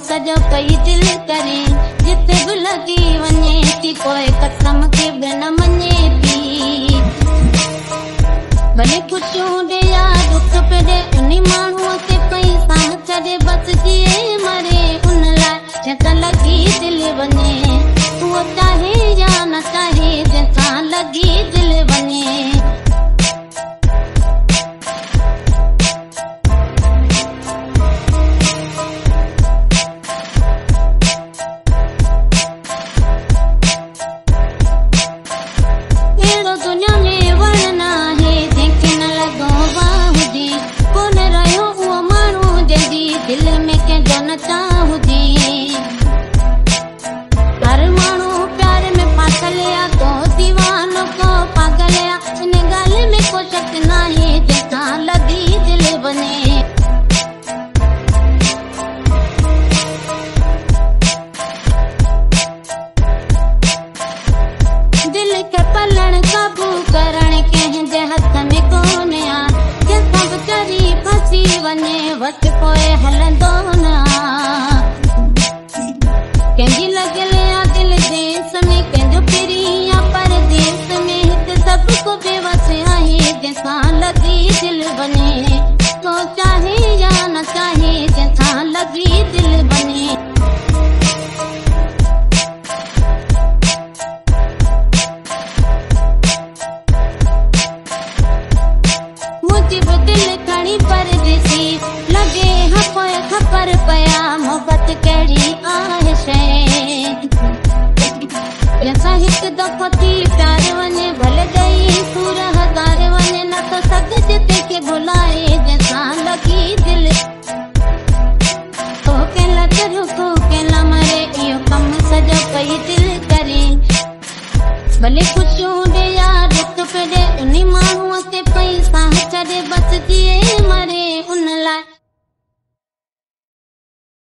सजो कई दिल करे जिते भी लगी वने थी कोई कसम के बिना मने पी भले खुशियों दे या दुख पे दे उन्हीं माण्हूअ ते पैसा चढ़े बस जिए मरे उन लाइ जंहिंसां लगी दिल वने उहो चाहे या न चाहे जंहिंसां लगी दिल वने वट पोए हलंदो ना कंहिंजी लॻियल आ दिल देस में कंहिंजो पिरी आ परदेस में हिते सभु को बेवस आहे जंहिंसां लॻी दिल वञे तो चाहे या न चाहे जंहिंसां लॻी दिल वञे मुंहिंजी बि दिल खणी परदेसी लगे हफ़ोए खबर पया मोहब्बत कहिड़ी आहे शइ जंहिंसां हिकु दफ़ो थी प्यार वञे भले ॾेई सूर हज़ार वञे न थो सघिजे तंहिंखे भुलाए जंहिंसां लॻी दिल तो कंहिं लाइ रुको कंहिं लाइ मरे इहो कमु सॼो कई दिल करे भले खुशियूं